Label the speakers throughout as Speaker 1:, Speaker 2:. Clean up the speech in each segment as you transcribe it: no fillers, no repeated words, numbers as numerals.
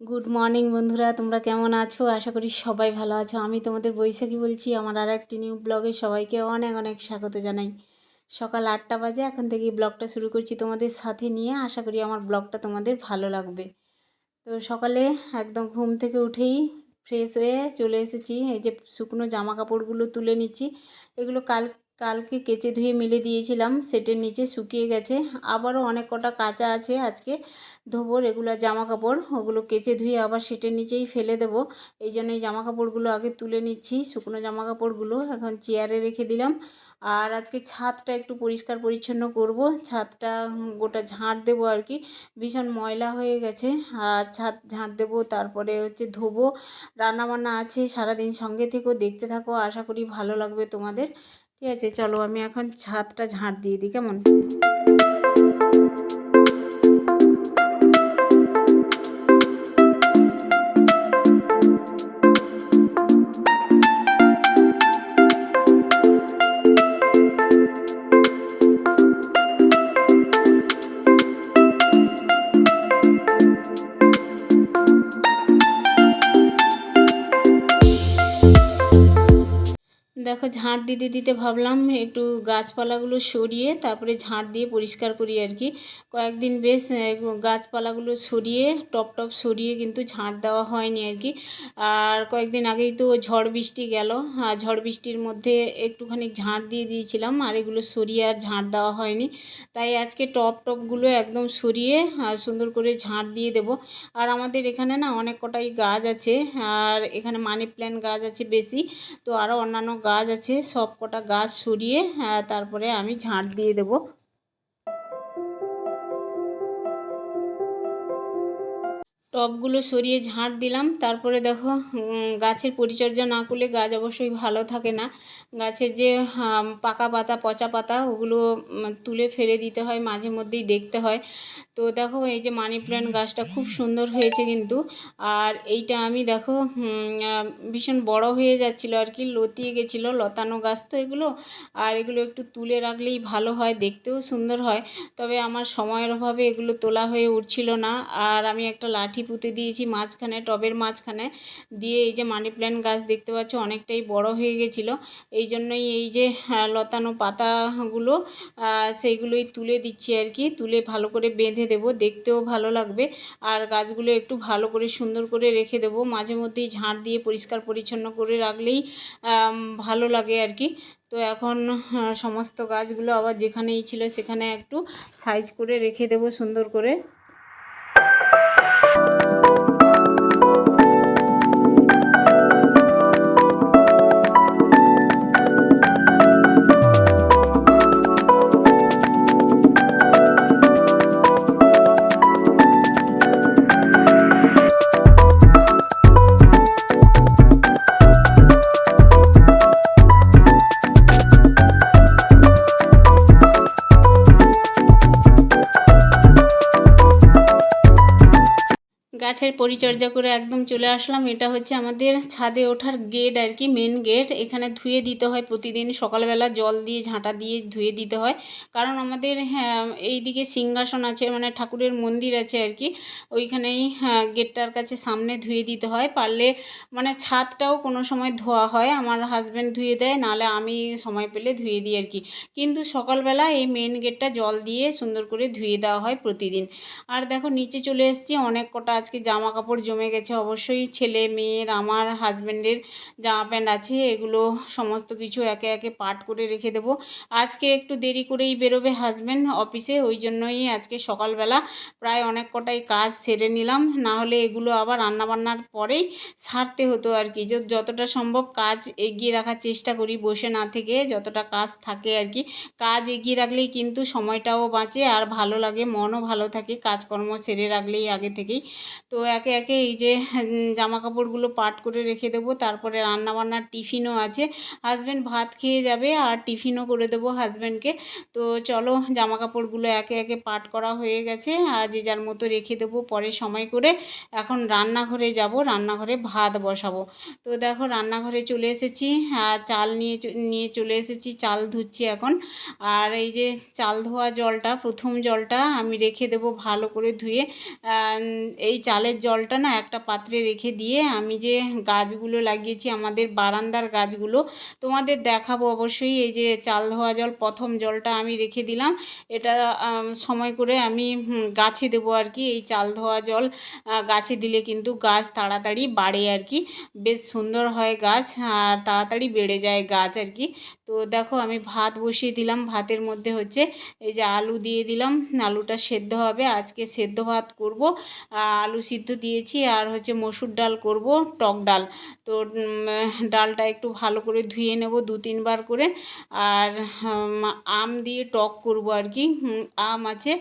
Speaker 1: Good morning বন্ধুরা, তোমরা কেমন আছো? আশা করি সবাই ভালো আছো। আমি তোমাদের বৈশাখী বলছি। আমার আর একটি নিউ ব্লগে সবাইকে অনেক অনেক স্বাগত জানাই। সকাল 8টা বাজে, এখন থেকেই ব্লগটা শুরু করছি তোমাদের সাথে নিয়ে। আশা করি আমার ব্লগটা তোমাদের ভালো লাগবে। তো সকালে একদম ঘুম থেকে উঠেই ফ্রেশ হয়ে চলে এসেছি। এই যে শুকনো জামা কাপড়গুলো তুলে নিচ্ছি। এগুলো কালকে কেচে ধুয়ে মেলে দিয়েছিলাম, সেটের নিচে শুকিয়ে গেছে। আবারও অনেক কটা কাচা আছে, আজকে ধোবো রেগুলার জামা কাপড়। ওগুলো কেচে ধুয়ে আবার সেটের নিচেই ফেলে দেবো। এই জন্য এই জামা কাপড়গুলো আগে তুলে নিচ্ছি। শুকনো জামা কাপড়গুলো এখন চেয়ারে রেখে দিলাম। আর আজকে ছাদটা একটু পরিষ্কার পরিচ্ছন্ন করব। ছাদটা গোটা ঝাঁট দেবো আর কি, ভীষণ ময়লা হয়ে গেছে। আর ছাদ ঝাঁট দেবো, তারপরে হচ্ছে ধোবো। রান্নাবান্না আছে, সারাদিন সঙ্গে থেকেও দেখতে থাকো, আশা করি ভালো লাগবে তোমাদের। ঠিক আছে, চলো আমি এখন ছাদটা ঝাঁট দিয়ে দিই, কেমন? দেখো, ঝাঁট দিতে দিতে ভাবলাম একটু গাছপালাগুলো সরিয়ে তারপরে ঝাঁট দিয়ে পরিষ্কার করি আর কি। কয়েকদিন বেশ গাছপালাগুলো সরিয়ে টপ টপ সরিয়ে কিন্তু ঝাঁট দেওয়া হয়নি আর কি। আর কয়েকদিন আগেই তো ঝড় বৃষ্টি গেল, আর ঝড় বৃষ্টির মধ্যে একটুখানি ঝাঁট দিয়ে দিয়েছিলাম, আর এগুলো সরিয়ে আর ঝাঁট দেওয়া হয়নি। তাই আজকে টপগুলো একদম সরিয়ে সুন্দর করে ঝাঁট দিয়ে দেব। আর আমাদের এখানে না অনেক কটাই গাছ আছে, আর এখানে মানি প্ল্যান্ট গাছ আছে বেশি। তো আরও অন্যান্য গাছ আছে, সব কটা গাছ সরিয়ে তারপরে আমি ঝাঁট দিয়ে দেবো। টবগুলো সরিয়ে ঝাঁট দিলাম, তারপরে দেখো গাছের পরিচর্যা না করলে গাছ অবশ্যই ভালো থাকে না। গাছের যে পাকা পাতা পচা পাতা ওগুলো তুলে ফেলে দিতে হয়, মাঝে মধ্যেই দেখতে হয়। তো দেখো এই যে মানি প্ল্যান্ট গাছটা খুব সুন্দর হয়েছে কিন্তু। আর এইটা আমি দেখো ভীষণ বড় হয়ে যাচ্ছিলো আর কি, লতিয়ে গেছিলো, লতানো গাছ তো এগুলো। আর এগুলো একটু তুলে রাখলেই ভালো হয়, দেখতেও সুন্দর হয়। তবে আমার সময়ের অভাবে এগুলো তোলা হয়ে উঠছিল না। আর আমি একটা লাঠি পুঁতে দিয়েছি মাঝখানে, টবের মাঝখানে দিয়ে। এই যে মানি প্ল্যান্ট গাছ দেখতে পাচ্ছ অনেকটাই বড় হয়ে গেছিলো। এই জন্যই এই যে লতানো পাতাগুলো সেইগুলোই তুলে দিচ্ছি আর কি, তুলে ভালো করে বেঁধে দেবো, দেখতেও ভালো লাগবে। আর গাছগুলো একটু ভালো করে সুন্দর করে রেখে দেবো, মাঝে মধ্যেই ঝাঁট দিয়ে পরিষ্কার পরিচ্ছন্ন করে রাখলেই ভালো লাগে আর কি। তো এখন সমস্ত গাছগুলো আবার যেখানেই ছিল সেখানে একটু সাইজ করে রেখে দেবো সুন্দর করে। গাছের পরিচর্যা করে একদম চলে আসলাম। এটা হচ্ছে আমাদের ছাদে ওঠার গেট আর কি, মেন গেট। এখানে ধুয়ে দিতে হয় প্রতিদিন সকালবেলা, জল দিয়ে ঝাঁটা দিয়ে ধুয়ে দিতে হয়। কারণ আমাদের এইদিকে সিংহাসন আছে, মানে ঠাকুরের মন্দির আছে আর কি, ওইখানেই গেটটার কাছে সামনে ধুয়ে দিতে হয়। পারলে মানে ছাদটাও কোনো সময় ধোয়া হয়, আমার হাজব্যান্ড ধুয়ে দেয়, নাহলে আমি সময় পেলে ধুয়ে দিই আর কি। কিন্তু সকালবেলা এই মেন গেটটা জল দিয়ে সুন্দর করে ধুয়ে দেওয়া হয় প্রতিদিন। আর দেখো নিচে চলে এসেছি, অনেক কটা আজকে জামা কাপড় জমে গেছে, অবশ্যই ছেলে মেয়ের, আমার হাজব্যান্ডের জামা প্যান্ট আছে। এগুলো সমস্ত কিছু একে একে পাট করে রেখে দেবো। আজকে একটু দেরি করেই বেরোবে হাজব্যান্ড অফিসে, ওই জন্যই আজকে সকালবেলা প্রায় অনেক কটাই কাজ সেরে নিলাম, না হলে এগুলো আবার রান্নাবান্নার পরেই সারতে হতো আর কি। যতটা সম্ভব কাজ এগিয়ে রাখার চেষ্টা করি, বসে না থেকে যতটা কাজ থাকে আর কি। কাজ এগিয়ে রাখলেই কিন্তু সময়টাও বাঁচে, আর ভালো লাগে, মনও ভালো থাকে, কাজকর্ম সেরে রাখলেই আগে থেকেই। তো একে একে এই যে জামা কাপড়গুলো পাট করে রেখে দেবো। তারপরে রান্নাবান্নার টিফিনও আছে, হাজব্যান্ড ভাত খেয়ে যাবে আর টিফিনও করে দেবো হাজব্যান্ডকে। তো চলো, জামা কাপড়গুলো একে একে পাট করা হয়ে গেছে, আর যে যার মতো রেখে দেবো পরে সময় করে। এখন রান্নাঘরে যাব, রান্নাঘরে ভাত বসাবো। তো দেখো রান্নাঘরে চলে এসেছি, চাল নিয়ে চলে এসেছি, চাল ধুচ্ছি এখন। আর এই যে চাল ধোয়া জলটা, প্রথম জলটা আমি রেখে দেবো ভালো করে ধুয়ে। এই চালের জলটা না একটা পাত্রে রেখে দিয়ে আমি যে গাছগুলো লাগিয়েছি আমাদের বারান্দার গাছগুলো তোমাদের দেখাবো অবশ্যই। এই যে চাল ধোয়া জল প্রথম জলটা আমি রেখে দিলাম, এটা সময় করে আমি গাছে দেবো আর কি। এই চাল ধোয়া জল গাছে দিলে কিন্তু গাছ তাড়াতাড়ি বাড়ে আর কি, বেশ সুন্দর হয় গাছ আর তাড়াতাড়ি বেড়ে যায় গাছ আর কি। তো দেখো আমি ভাত বসিয়ে দিলাম, ভাতের মধ্যে হচ্ছে এই যে আলু দিয়ে দিলাম, আলুটা সেদ্ধ হবে, আজকে সেদ্ধ ভাত করব। আলু সিদ্ধ দিয়েছি আর হচ্ছে মসুর ডাল করব, টক ডাল। তো ডালটা একটু ভালো করে ধুয়ে নেব 2-3 বার করে। আর আম দিয়ে টক করব আর কি, আম আছে,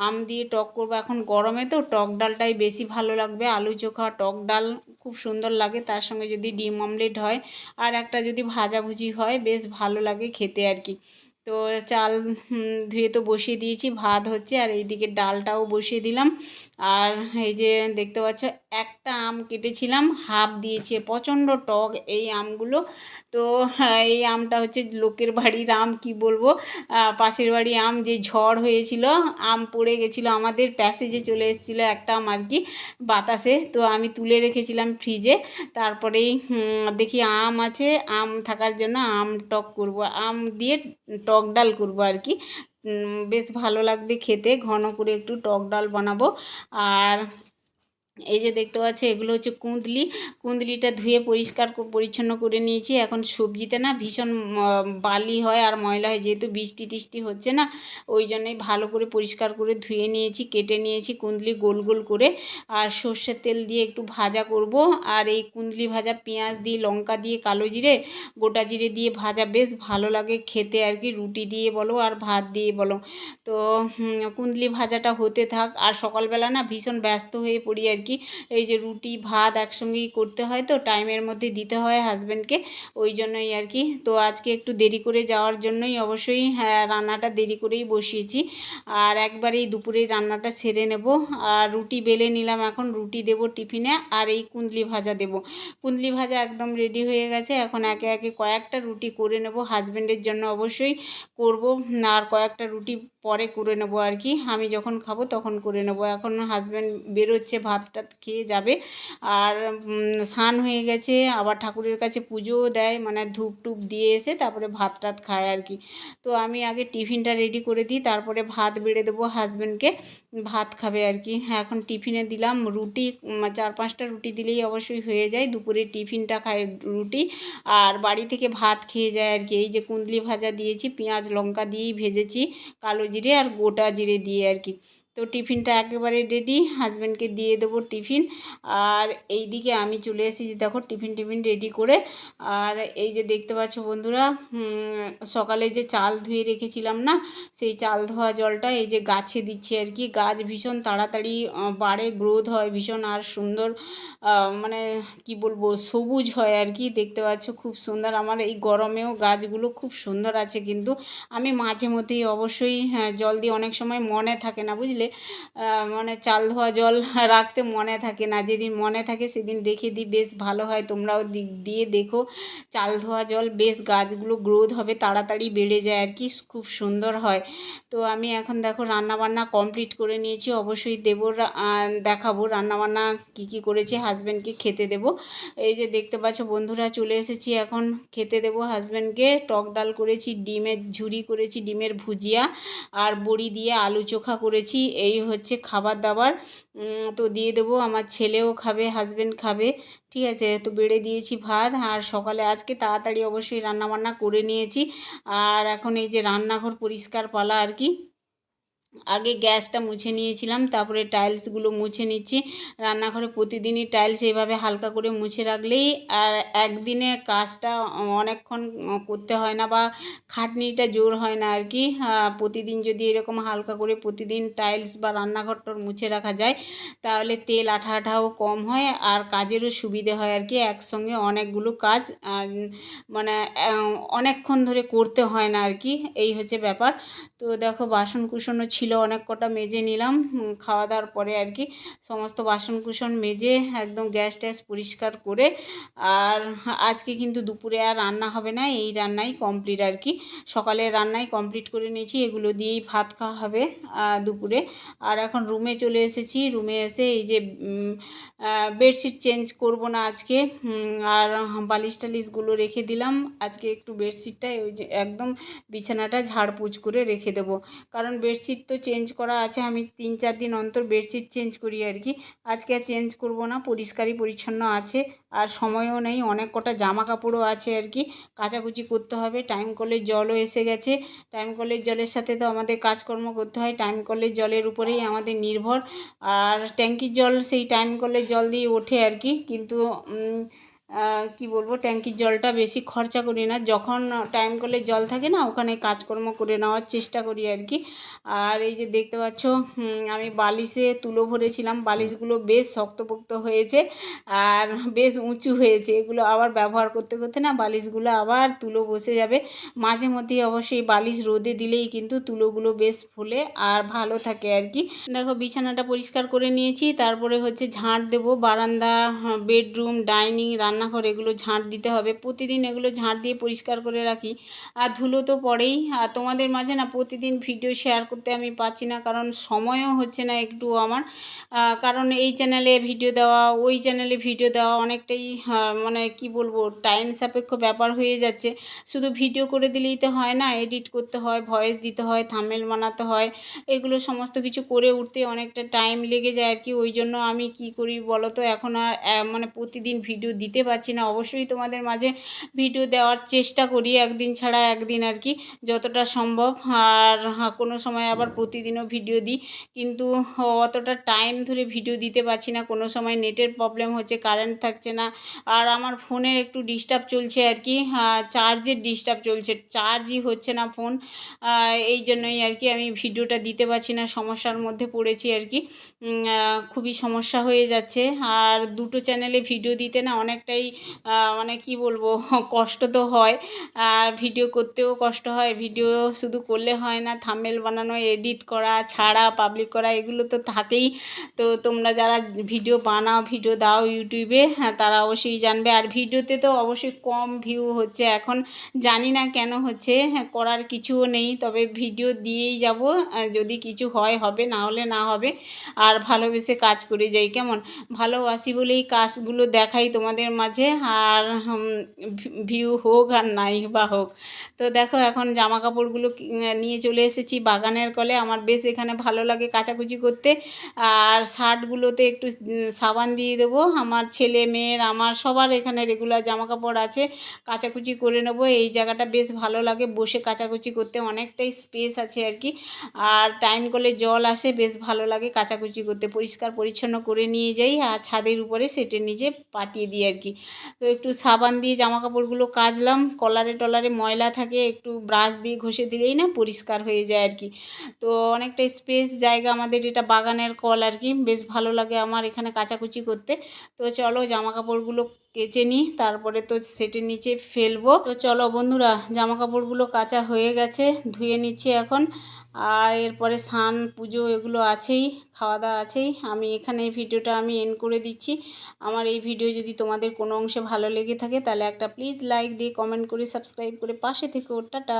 Speaker 1: আম দিয়ে টক করব। এখন গরমে তো টক ডালটাই বেশি ভালো লাগবে, আলু চোখা টক ডাল খুব সুন্দর লাগে, তার সঙ্গে যদি ডিম অমলেট হয় আর একটা যদি ভাজাভুজি হয় বেশ ভালো লাগে খেতে আর কি। তো চাল ধুয়ে তো বসিয়ে দিয়েছি, ভাত হচ্ছে আর এইদিকে ডালটাও বসিয়ে দিলাম। আর এই যে দেখতে পাচ্ছ একটা আম কেটেছিলাম, হাফ দিয়েছে, প্রচণ্ড টক এই আমগুলো। তো এই আমটা হচ্ছে লোকের বাড়ির আম, কি বলবো, পাশের বাড়ি আম, যে ঝড় হয়েছিল আম পড়ে গেছিলো, আমাদের প্যাসেজে চলে এসেছিলো একটা আম আর কি বাতাসে, তো আমি তুলে রেখেছিলাম ফ্রিজে। তারপরেই দেখি আম আছে, আম থাকার জন্য আম টক করব, আম দিয়ে টক ডাল করব আর কি। বেশ ভালো লাগবে খেতে, ঘন করে একটু টক ডাল বানাবো। আর এই যে দেখতে পাচ্ছ এগুলো হচ্ছে কুঁদলি, কুঁদলিটা ধুয়ে পরিষ্কার পরিচ্ছন্ন করে নিয়েছি। এখন সবজিতে না ভীষণ বালি হয় আর ময়লা হয়, যেহেতু বৃষ্টি টিষ্টি হচ্ছে না, ওই জন্যই ভালো করে পরিষ্কার করে ধুয়ে নিয়েছি, কেটে নিয়েছি কুঁদলি গোল গোল করে। আর সর্ষের তেল দিয়ে একটু ভাজা করব। আর এই কুঁদলি ভাজা পেঁয়াজ দিয়ে, লঙ্কা দিয়ে, কালো জিরে, গোটা জিরে দিয়ে ভাজা বেশ ভালো লাগে খেতে আর কি, রুটি দিয়ে বলো আর ভাত দিয়ে বলো। তো কুঁদলি ভাজাটা হতে থাক। আর সকালবেলা না ভীষণ ব্যস্ত হয়ে পড়ি আর কি, এই যে রুটি ভাত একসঙ্গেই করতে হয়, তো টাইমের মধ্যে দিতে হয় হাজব্যান্ডকে, ওই জন্যই আর কি। তো আজকে একটু দেরি করে যাওয়ার জন্যই অবশ্যই রান্নাটা দেরি করেই বসিয়েছি। আর একবারেই দুপুরেই রান্নাটা সেরে নেব। আর রুটি বেলে নিলাম, এখন রুটি দেব টিফিনে, আর এই কুঁদলি ভাজা দেব। কুঁদলি ভাজা একদম রেডি হয়ে গেছে, এখন একে একে কয়েকটা রুটি করে নেব, হাজব্যান্ডের জন্য অবশ্যই করব। আর কয়েকটা রুটি পরে করে নেবো আর কি, আমি যখন খাবো তখন করে নেবো। এখন হাজব্যান্ড বেরোচ্ছে, ভাতটা খেয়ে যাবে। আর স্নান হয়ে গেছে, আবার ঠাকুরের কাছে পুজোও দেয়, মানে ধূপ টুপ দিয়ে এসে তারপরে ভাত টাত খায় আর কি। তো আমি আগে টিফিনটা রেডি করে দিই, তারপরে ভাত বেড়ে দেবো হাজব্যান্ডকে, ভাত খাবে আর কি। হ্যাঁ, এখন টিফিনে দিলাম রুটি, 4-5টা রুটি দিলেই অবশ্যই হয়ে যায়, দুপুরে টিফিনটা খায় রুটি আর বাড়ি থেকে ভাত খেয়ে যায় আর কি। এই যে কুঁদলি ভাজা দিয়েছি, পেঁয়াজ লঙ্কা দিয়েই ভেজেছি, কালো জিরে আর গোটা জিরে দিয়ে আর কি। তো টিফিনটা একেবারে রেডি, হাজব্যান্ডকে দিয়ে দেবো টিফিন। আর এই দিকে আমি চলে এসেছি দেখো টিফিন রেডি করে। আর এই যে দেখতে পাচ্ছ বন্ধুরা, সকালে যে চাল ধুয়ে রেখেছিলাম না, সেই চাল ধোয়া জলটা এই যে গাছে দিচ্ছি আর কি। গাছ ভীষণ তাড়াতাড়ি বাড়ে, গ্রোথ হয় ভীষণ, আর সুন্দর মানে কি বলবো সবুজ হয় আর কি। দেখতে পাচ্ছ খুব সুন্দর, আমার এই গরমেও গাছগুলো খুব সুন্দর আছে। কিন্তু আমি মাঝে মধ্যেই অবশ্যই জল দিই, অনেক সময় মনে থাকে না বুঝলে, মানে চাল ধোয়া জল রাখতে মনে থাকে না, যেদিন মনে থাকে সেদিন রেখে দিই, বেশ ভালো হয়। তোমরাও দিয়ে দেখো, চাল ধোয়া জল বেশ গাছগুলো গ্রোথ হবে, তাড়াতাড়ি বেড়ে যায় আর কি, খুব সুন্দর হয়। তো আমি এখন দেখো রান্নাবান্না কমপ্লিট করে নিয়েছি, অবশ্যই দেবো, দেখাবো রান্নাবান্না কী কী করেছি, হাজব্যান্ডকে খেতে দেবো। এই যে দেখতে পাচ্ছ বন্ধুরা চলে এসেছি, এখন খেতে দেবো হাজব্যান্ডকে। টক ডাল করেছি, ডিমের ঝুরি করেছি, ডিমের ভুজিয়া আর বড়ি দিয়ে আলু চোখা করেছি, এই হচ্ছে খাবার দাবার। তো দিয়ে দেবো, আমার ছেলেও খাবে, হাজব্যান্ড খাবে, ঠিক আছে। তো বেড়ে দিয়েছি ভাত। আর সকালে আজকে তাড়াতাড়ি অবশ্যই রান্নাবান্না করে নিয়েছি। আর এখন এই যে রান্নাঘর পরিষ্কার পালা আর কি, আগে গ্যাসটা মুছে নিয়েছিলাম, তারপরে টাইলসগুলো মুছে নিচ্ছি। রান্নাঘরে প্রতিদিনই টাইলস এভাবে হালকা করে মুছে রাখলেই আর একদিনে কাজটা অনেকক্ষণ করতে হয় না, বা খাটনিটা জোর হয় না আর কি। প্রতিদিন যদি এরকম হালকা করে প্রতিদিন টাইলস বা রান্নাঘরটা মুছে রাখা যায়, তাহলে তেল আঠা আঠাও কম হয় আর কাজেরও সুবিধে হয় আর কি। একসঙ্গে অনেকগুলো কাজ মানে অনেকক্ষণ ধরে করতে হয় না আর কি, এই হচ্ছে ব্যাপার। তো দেখো বাসন কুসনও ছিল, ছিল অনেক কটা মেজে নিলাম খাওয়া দাওয়ার পরে আর কি। সমস্ত বাসনকুসন মেজে একদম গ্যাস ট্যাস পরিষ্কার করে। আর আজকে কিন্তু দুপুরে আর রান্না হবে না, এই রান্নাই কমপ্লিট আর কি। সকালের রান্নাই কমপ্লিট করে নিয়েছি, এগুলো দিয়েই ভাত খাওয়া হবে দুপুরে। আর এখন রুমে চলে এসেছি, রুমে এসে এই যে বেডশিট চেঞ্জ করব না আজকে, আর বালিশ টালিশগুলো রেখে দিলাম। আজকে একটু বেডশিটটা ওই যে একদম বিছানাটা ঝাড়পোছ করে রেখে দেবো, কারণ বেডশিট তো চেঞ্জ করা আছে, আমি 3-4 দিন অন্তর বেডশিট চেঞ্জ করি আর কি। আজকে আর চেঞ্জ করব না, পরিষ্কারই পরিচ্ছন্ন আছে। আর সময়ও নেই, অনেক কটা জামা কাপড়ও আছে আর কি, কাচাকুচি করতে হবে। টাইম কলের জলও এসে গেছে, টাইম কলের জলের সাথে তো আমাদের কাজকর্ম করতে হয়, টাইম কলের জলের উপরেই আমাদের নির্ভর। আর ট্যাঙ্কির জল সেই টাইম কলের জল দিয়ে ওঠে আর কি, কিন্তু কি বলবো, ট্যাঙ্কির জলটা বেশি খরচা করি না, যখন টাইম কলের জল থাকে না ওখানে কাজকর্ম করে নেওয়ার চেষ্টা করি আর কি। আর এই যে দেখতে পাচ্ছ আমি বালিশে তুলো ভরেছিলাম, বালিশগুলো বেশ শক্তপোক্ত হয়েছে আর বেশ উঁচু হয়েছে। এগুলো আবার ব্যবহার করতে করতে না বালিশগুলো আবার তুলো বসে যাবে। মাঝে মধ্যেই অবশ্যই বালিশ রোদে দিলেই কিন্তু তুলোগুলো বেশ ফোলে আর ভালো থাকে আর কি। দেখো বিছানাটা পরিষ্কার করে নিয়েছি, তারপরে হচ্ছে ঝাঁট দেবো। বারান্দা, বেডরুম, ডাইনিং, রান্নাঘর এগুলো ঝাঁট দিতে হবে প্রতিদিন, এগুলো ঝাঁট দিয়ে পরিষ্কার করে রাখি। আর ধুলো তো পড়েই। আর তোমাদের মাঝে না প্রতিদিন ভিডিও শেয়ার করতে আমি পাচ্ছি না, কারণ সময়ও হচ্ছে না একটু আমার, কারণ এই চ্যানেলে ভিডিও দেওয়া ওই চ্যানেলে ভিডিও দেওয়া অনেকটাই মানে কি বলবো টাইম সাপেক্ষ ব্যাপার হয়ে যাচ্ছে। শুধু ভিডিও করে দিলেই তো হয় না, এডিট করতে হয়, ভয়েস দিতে হয়, থাম্বনেল বানাতে হয়, এগুলো সমস্ত কিছু করে উঠতে অনেকটা টাইম লেগে যায় আর কি। ওই জন্য আমি কি করি বলো তো, এখন আর মানে প্রতিদিন ভিডিও দিতে পারছি না। অবশ্যই তোমাদের মাঝে ভিডিও দেওয়ার চেষ্টা করি একদিন ছাড়া একদিন আর কি, যতটা সম্ভব। আর কোনো সময় আবার প্রতিদিনও ভিডিও দিই, কিন্তু অতটা টাইম ধরে ভিডিও দিতে পারছি না। কোনো সময় নেটের প্রবলেম হচ্ছে, কারেন্ট থাকছে না, আর আমার ফোনের একটু ডিস্টার্ব চলছে আর কি, চার্জের ডিস্টার্ব চলছে, চার্জই হচ্ছে না ফোন। এই জন্যই আর কি আমি ভিডিওটা দিতে পারছি না, সমস্যার মধ্যে পড়েছি আর কি। খুবই সমস্যা হয়ে যাচ্ছে। আর দুটো চ্যানেলে ভিডিও দিতে না অনেকটাই মানে কি বলবো কষ্ট তো হয়, আর ভিডিও করতেও কষ্ট হয়। ভিডিও শুধু করলে হয় না, থাম্বনেল বানানো, এডিট করা, ছাড়া, পাবলিক করা, এগুলো তো থাকেই। তো তোমরা যারা ভিডিও বানাও, ভিডিও দাও ইউটিউবে, হ্যাঁ তারা অবশ্যই জানবে। আর ভিডিওতে তো অবশ্যই কম ভিউ হচ্ছে এখন, জানি না কেন হচ্ছে, হ্যাঁ করার কিছুও নেই, তবে ভিডিও দিয়েই যাব, যদি কিছু হয় হবে, না হলে না হবে। আর ভালোবেসে কাজ করে যাই, কেমন, ভালোবাসি বলেই কাজগুলো দেখাই তোমাদের মাঝে। আর ভিউ হোক আর নাই বা হোক। তো দেখো এখন জামা কাপড়গুলো নিয়ে চলে এসেছি বাগানের কলে, আমার বেশ এখানে ভালো লাগে কাচাকুচি করতে। আর শার্টগুলোতে একটু সাবান দিয়ে দেবো, আমার ছেলে মেয়ের আমার সবার এখানে রেগুলার জামা কাপড় আছে, কাচাকুচি করে নেবো। এই জায়গাটা বেশ ভালো লাগে বসে কাচাকুচি করতে, অনেকটাই স্পেস আছে আর কি। আর টাইম কলে জল আসে, বেশ ভালো লাগে কাচাকুচি করতে, পরিষ্কার পরিচ্ছন্ন করে নিয়ে যাই আর ছাদের উপরে সেটের নিচে পাতিয়ে দিই আর কি। তো একটু সাবান দিয়ে জামা কাপড়গুলো কাচলাম, কলারে টলারে ময়লা থাকে, একটু ব্রাশ দিয়ে ঘষে দিলেই না পরিষ্কার হয়ে যায় আর কি। তো অনেকটা স্পেস জায়গা আমাদের, এটা বাগানের কল আর কি, বেশ ভালো লাগে আমার এখানে কাচাকুচি করতে। তো চলো জামা কাপড়গুলো কেচে নিই, তারপরে তো সেটের নিচে ফেলবো। তো চলো বন্ধুরা, জামা কাপড়গুলো কাচা হয়ে গেছে, ধুয়ে নিচ্ছি এখন। আর এরপরে স্নান পুজো এগুলো আছেই, খাওয়া দাওয়া আছেই। আমি এখানে এই ভিডিওটা আমি এন্ড করে দিচ্ছি। আমার এই ভিডিও যদি তোমাদের কোনো অংশে ভালো লেগে থাকে তাহলে একটা প্লিজ লাইক দিয়ে কমেন্ট করে সাবস্ক্রাইব করে পাশে থেকো। টাটা।